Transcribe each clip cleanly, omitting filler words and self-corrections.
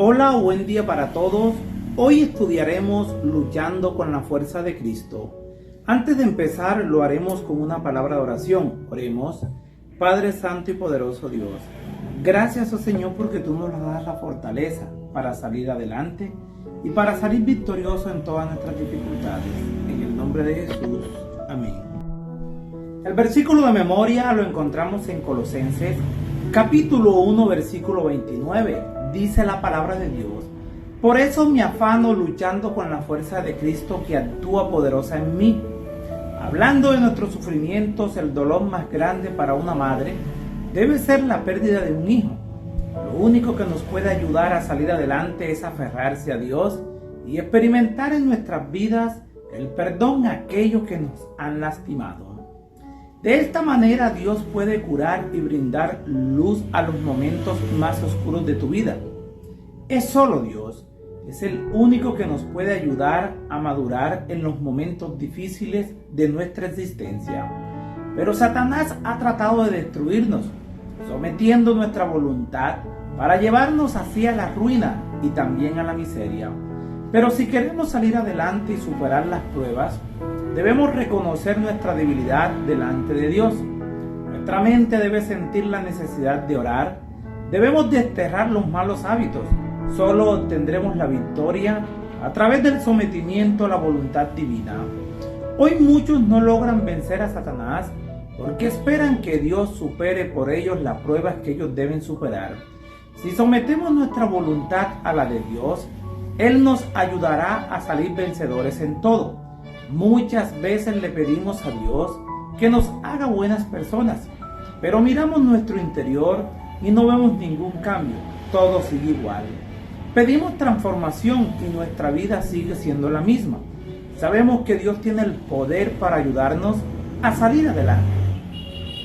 Hola, buen día para todos. Hoy estudiaremos luchando con la fuerza de Cristo. Antes de empezar lo haremos con una palabra de oración. Oremos. Padre Santo y poderoso Dios, gracias, oh Señor, porque tú nos das la fortaleza para salir adelante y para salir victorioso en todas nuestras dificultades. En el nombre de Jesús. Amén. El versículo de memoria lo encontramos en Colosenses, capítulo 1, versículo 29. Dice la palabra de Dios: por eso me afano luchando con la fuerza de Cristo que actúa poderosa en mí. Hablando de nuestros sufrimientos, el dolor más grande para una madre debe ser la pérdida de un hijo. Lo único que nos puede ayudar a salir adelante es aferrarse a Dios y experimentar en nuestras vidas el perdón a aquellos que nos han lastimado. De esta manera Dios puede curar y brindar luz a los momentos más oscuros de tu vida. Es solo Dios, es el único que nos puede ayudar a madurar en los momentos difíciles de nuestra existencia. Pero Satanás ha tratado de destruirnos, sometiendo nuestra voluntad para llevarnos hacia la ruina y también a la miseria. Pero si queremos salir adelante y superar las pruebas, debemos reconocer nuestra debilidad delante de Dios. Nuestra mente debe sentir la necesidad de orar. Debemos desterrar los malos hábitos. Solo obtendremos la victoria a través del sometimiento a la voluntad divina. Hoy muchos no logran vencer a Satanás porque esperan que Dios supere por ellos las pruebas que ellos deben superar. Si sometemos nuestra voluntad a la de Dios, Él nos ayudará a salir vencedores en todo. Muchas veces le pedimos a Dios que nos haga buenas personas, pero miramos nuestro interior y no vemos ningún cambio, todo sigue igual. Pedimos transformación y nuestra vida sigue siendo la misma. Sabemos que Dios tiene el poder para ayudarnos a salir adelante,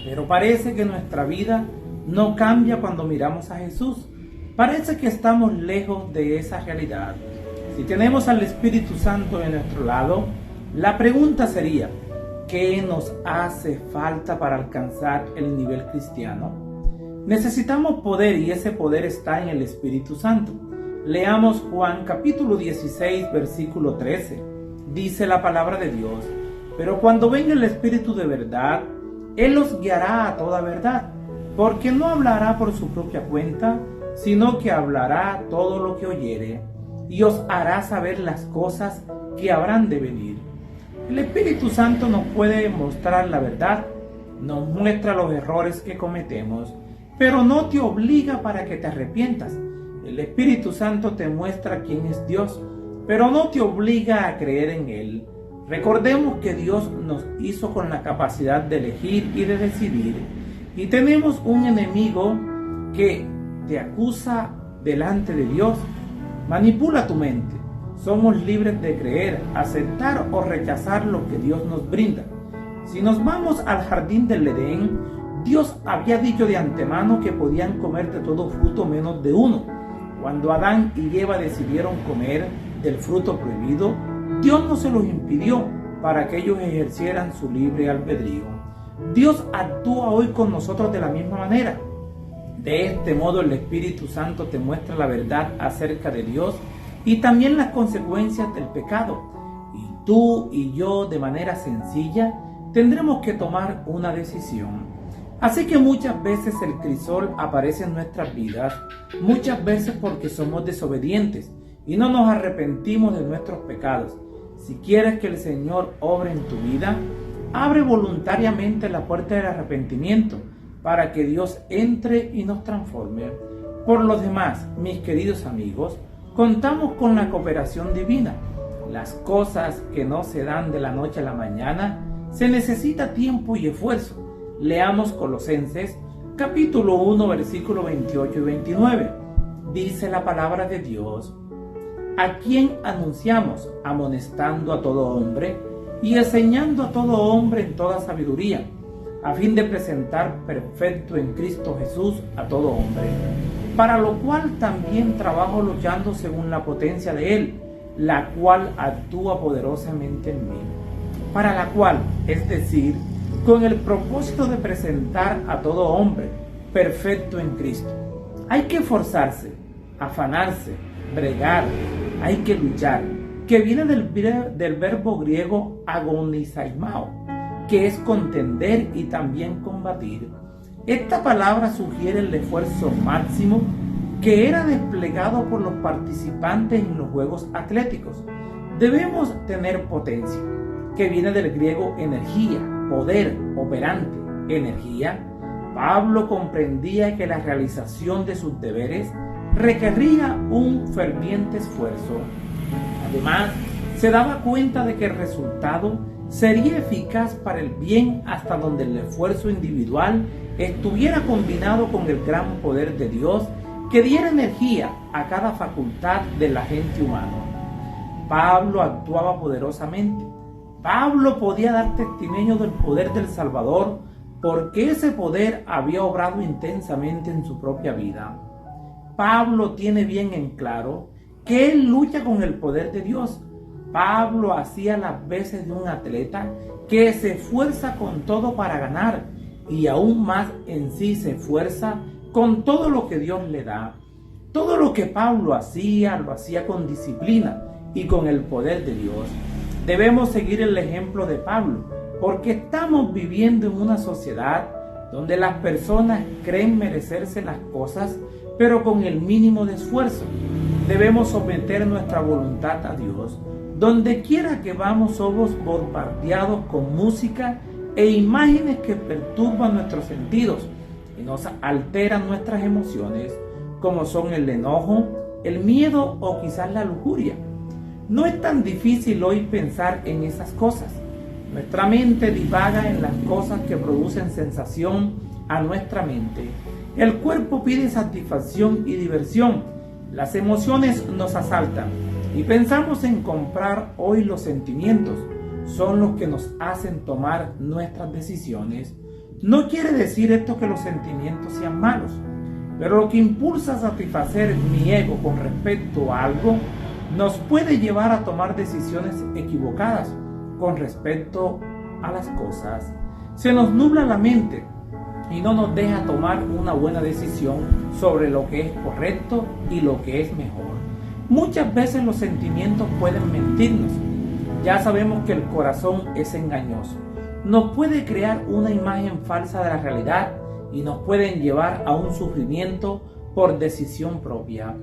pero parece que nuestra vida no cambia cuando miramos a Jesús. Parece que estamos lejos de esa realidad. Si tenemos al Espíritu Santo de nuestro lado, la pregunta sería: ¿qué nos hace falta para alcanzar el nivel cristiano? Necesitamos poder y ese poder está en el Espíritu Santo. Leamos Juan capítulo 16, versículo 13. Dice la palabra de Dios: pero cuando venga el Espíritu de verdad, Él los guiará a toda verdad, porque no hablará por su propia cuenta, sino que hablará todo lo que oyere, y os hará saber las cosas que habrán de venir. El Espíritu Santo nos puede mostrar la verdad, nos muestra los errores que cometemos, pero no te obliga para que te arrepientas. El Espíritu Santo te muestra quién es Dios, pero no te obliga a creer en Él. Recordemos que Dios nos hizo con la capacidad de elegir y de decidir, y tenemos un enemigo que te acusa delante de Dios. Manipula tu mente. Somos libres de creer, aceptar o rechazar lo que Dios nos brinda. Si nos vamos al jardín del Edén, Dios había dicho de antemano que podían comer de todo fruto menos de uno. Cuando Adán y Eva decidieron comer del fruto prohibido, Dios no se los impidió para que ellos ejercieran su libre albedrío. Dios actúa hoy con nosotros de la misma manera. De este modo el Espíritu Santo te muestra la verdad acerca de Dios y también las consecuencias del pecado. Y tú y yo, de manera sencilla, tendremos que tomar una decisión. Así que muchas veces el crisol aparece en nuestras vidas, muchas veces porque somos desobedientes y no nos arrepentimos de nuestros pecados. Si quieres que el Señor obre en tu vida, abre voluntariamente la puerta del arrepentimiento para que Dios entre y nos transforme. Por los demás, mis queridos amigos, contamos con la cooperación divina. Las cosas que no se dan de la noche a la mañana, se necesita tiempo y esfuerzo. Leamos Colosenses capítulo 1, versículo 28 y 29. Dice la palabra de Dios: a quien anunciamos, amonestando a todo hombre y enseñando a todo hombre en toda sabiduría, a fin de presentar perfecto en Cristo Jesús a todo hombre, para lo cual también trabajo luchando según la potencia de Él, la cual actúa poderosamente en mí. Para la cual, es decir, con el propósito de presentar a todo hombre perfecto en Cristo. Hay que esforzarse, afanarse, bregar, hay que luchar, que viene del verbo griego agonizaimao, que es contender y también combatir. Esta palabra sugiere el esfuerzo máximo que era desplegado por los participantes en los Juegos Atléticos. Debemos tener potencia, que viene del griego energía, poder, operante, energía. Pablo comprendía que la realización de sus deberes requería un ferviente esfuerzo. Además, se daba cuenta de que el resultado sería eficaz para el bien hasta donde el esfuerzo individual estuviera combinado con el gran poder de Dios que diera energía a cada facultad del agente humano. Pablo actuaba poderosamente. Pablo podía dar testimonio del poder del Salvador porque ese poder había obrado intensamente en su propia vida. Pablo tiene bien en claro que él lucha con el poder de Dios. Pablo hacía las veces de un atleta que se esfuerza con todo para ganar y aún más en sí se esfuerza con todo lo que Dios le da. Todo lo que Pablo hacía, lo hacía con disciplina y con el poder de Dios. Debemos seguir el ejemplo de Pablo, porque estamos viviendo en una sociedad donde las personas creen merecerse las cosas, pero con el mínimo de esfuerzo. Debemos someter nuestra voluntad a Dios. Donde quiera que vamos somos bombardeados con música e imágenes que perturban nuestros sentidos y nos alteran nuestras emociones, como son el enojo, el miedo o quizás la lujuria. No es tan difícil hoy pensar en esas cosas. Nuestra mente divaga en las cosas que producen sensación a nuestra mente. El cuerpo pide satisfacción y diversión. Las emociones nos asaltan y pensamos en comprar hoy. Los sentimientos son los que nos hacen tomar nuestras decisiones. No quiere decir esto que los sentimientos sean malos, pero lo que impulsa a satisfacer mi ego con respecto a algo nos puede llevar a tomar decisiones equivocadas con respecto a las cosas. Se nos nubla la mente y no nos deja tomar una buena decisión sobre lo que es correcto y lo que es mejor. Muchas veces los sentimientos pueden mentirnos. Ya sabemos que el corazón es engañoso. Nos puede crear una imagen falsa de la realidad y nos pueden llevar a un sufrimiento por decisión propia.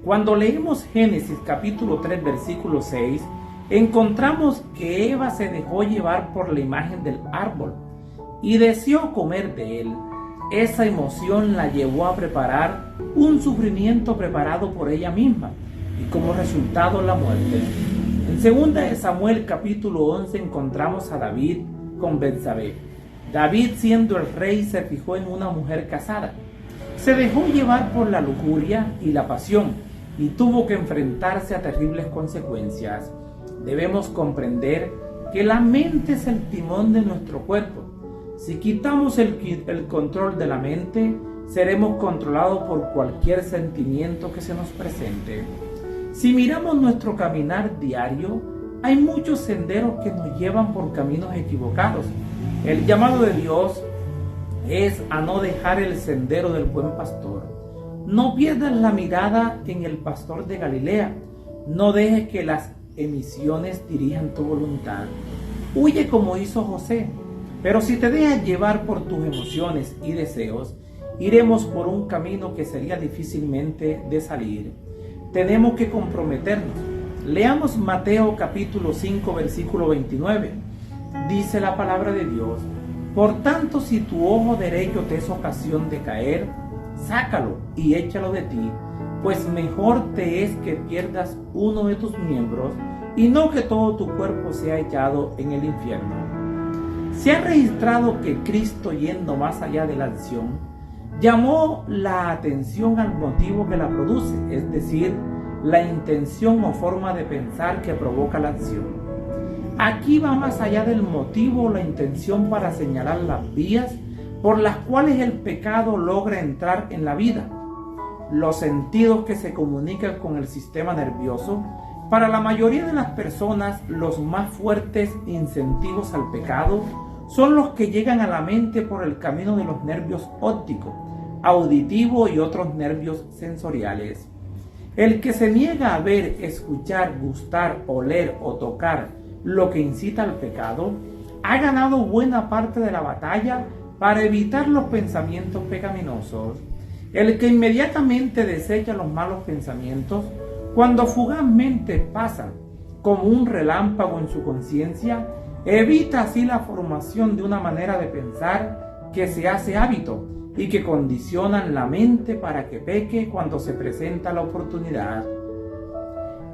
Cuando leemos Génesis capítulo 3 versículo 6, encontramos que Eva se dejó llevar por la imagen del árbol y deseó comer de él. Esa emoción la llevó a preparar un sufrimiento preparado por ella misma y como resultado la muerte. En 2 Samuel capítulo 11 encontramos a David con Betsabé. David, siendo el rey, se fijó en una mujer casada. Se dejó llevar por la lujuria y la pasión y tuvo que enfrentarse a terribles consecuencias. Debemos comprender que la mente es el timón de nuestro cuerpo. Si quitamos el control de la mente, seremos controlados por cualquier sentimiento que se nos presente. Si miramos nuestro caminar diario, hay muchos senderos que nos llevan por caminos equivocados. El llamado de Dios es a no dejar el sendero del buen pastor. No pierdas la mirada en el pastor de Galilea. No dejes que las emisiones dirijan tu voluntad. Huye como hizo José. Pero si te dejas llevar por tus emociones y deseos, iremos por un camino que sería difícilmente de salir. Tenemos que comprometernos. Leamos Mateo capítulo 5 versículo 29. Dice la palabra de Dios: por tanto, si tu ojo derecho te es ocasión de caer, sácalo y échalo de ti, pues mejor te es que pierdas uno de tus miembros y no que todo tu cuerpo sea echado en el infierno. Se ha registrado que Cristo, yendo más allá de la acción, llamó la atención al motivo que la produce, es decir, la intención o forma de pensar que provoca la acción. Aquí va más allá del motivo o la intención para señalar las vías por las cuales el pecado logra entrar en la vida. Los sentidos que se comunican con el sistema nervioso, para la mayoría de las personas, los más fuertes incentivos al pecado son los que llegan a la mente por el camino de los nervios ópticos, auditivo y otros nervios sensoriales. El que se niega a ver, escuchar, gustar, oler o tocar lo que incita al pecado, ha ganado buena parte de la batalla para evitar los pensamientos pecaminosos. El que inmediatamente desecha los malos pensamientos, cuando fugazmente pasan como un relámpago en su conciencia, evita así la formación de una manera de pensar que se hace hábito y que condicionan la mente para que peque cuando se presenta la oportunidad.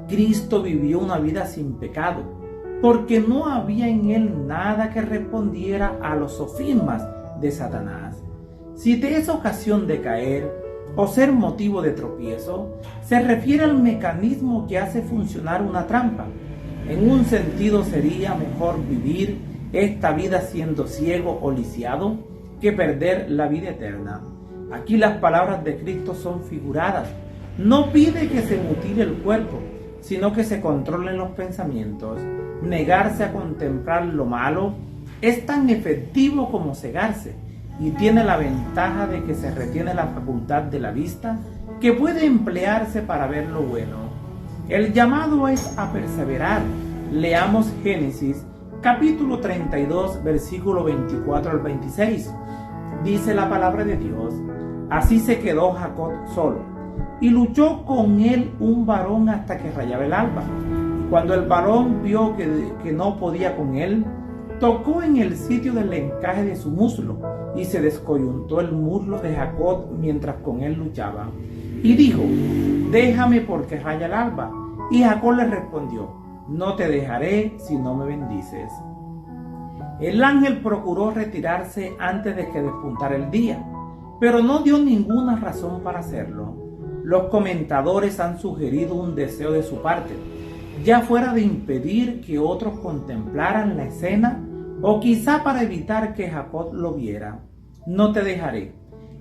Cristo vivió una vida sin pecado, porque no había en él nada que respondiera a los sofismas de Satanás. Si te es ocasión de caer o ser motivo de tropiezo, se refiere al mecanismo que hace funcionar una trampa. En un sentido sería mejor vivir esta vida siendo ciego o lisiado que perder la vida eterna. Aquí las palabras de Cristo son figuradas. No pide que se mutile el cuerpo, sino que se controlen los pensamientos. Negarse a contemplar lo malo es tan efectivo como cegarse y tiene la ventaja de que se retiene la facultad de la vista que puede emplearse para ver lo bueno. El llamado es a perseverar. Leamos Génesis capítulo 32 versículo 24 al 26. Dice la palabra de Dios: así se quedó Jacob solo, y luchó con él un varón hasta que rayaba el alba. Y cuando el varón vio que no podía con él, tocó en el sitio del encaje de su muslo, y se descoyuntó el muslo de Jacob mientras con él luchaba. Y dijo: déjame porque raya el alba. Y Jacob le respondió: no te dejaré si no me bendices. El ángel procuró retirarse antes de que despuntara el día, pero no dio ninguna razón para hacerlo. Los comentadores han sugerido un deseo de su parte, ya fuera de impedir que otros contemplaran la escena o quizá para evitar que Jacob lo viera. No te dejaré.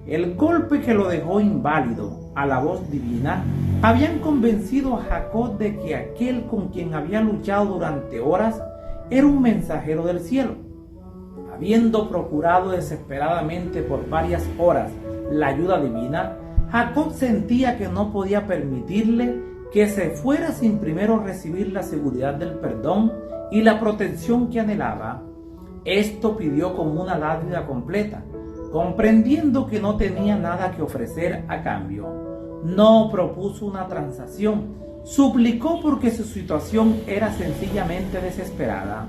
El golpe que lo dejó inválido a la voz divina habían convencido a Jacob de que aquel con quien había luchado durante horas era un mensajero del cielo. Habiendo procurado desesperadamente por varias horas la ayuda divina, Jacob sentía que no podía permitirle que se fuera sin primero recibir la seguridad del perdón y la protección que anhelaba. Esto pidió como una dádiva completa, comprendiendo que no tenía nada que ofrecer a cambio. No propuso una transacción, suplicó porque su situación era sencillamente desesperada.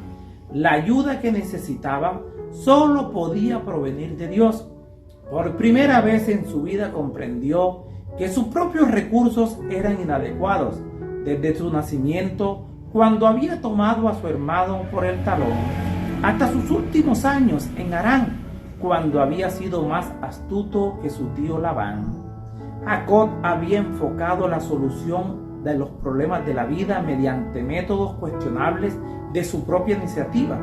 La ayuda que necesitaba solo podía provenir de Dios. Por primera vez en su vida comprendió que sus propios recursos eran inadecuados desde su nacimiento, cuando había tomado a su hermano por el talón, hasta sus últimos años en Harán, cuando había sido más astuto que su tío Labán. Jacob había enfocado la solución de los problemas de la vida mediante métodos cuestionables de su propia iniciativa.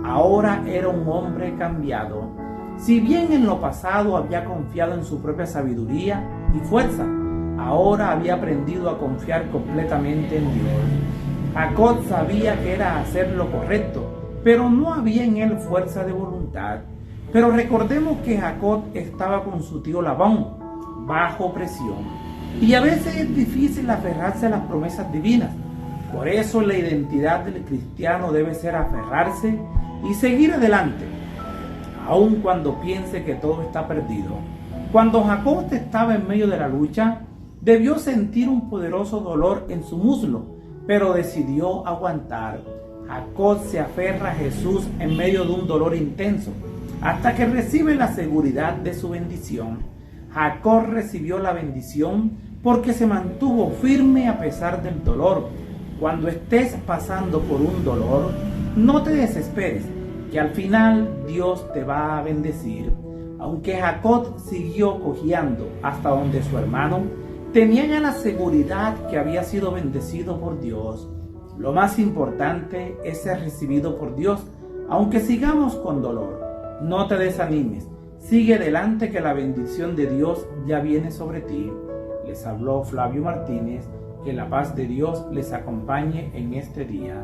Ahora era un hombre cambiado. Si bien en lo pasado había confiado en su propia sabiduría y fuerza, ahora había aprendido a confiar completamente en Dios. Jacob sabía que era hacer lo correcto, pero no había en él fuerza de voluntad. Pero recordemos que Jacob estaba con su tío Labán, bajo presión. Y a veces es difícil aferrarse a las promesas divinas. Por eso la identidad del cristiano debe ser aferrarse y seguir adelante, aun cuando piense que todo está perdido. Cuando Jacob estaba en medio de la lucha, debió sentir un poderoso dolor en su muslo, pero decidió aguantar. Jacob se aferra a Jesús en medio de un dolor intenso, hasta que recibe la seguridad de su bendición. Jacob recibió la bendición porque se mantuvo firme a pesar del dolor. Cuando estés pasando por un dolor, no te desesperes, que al final Dios te va a bendecir. Aunque Jacob siguió cojeando hasta donde su hermano, tenía ya la seguridad que había sido bendecido por Dios. Lo más importante es ser recibido por Dios, aunque sigamos con dolor. No te desanimes, sigue adelante que la bendición de Dios ya viene sobre ti. Les habló Flavio Martínez, que la paz de Dios les acompañe en este día.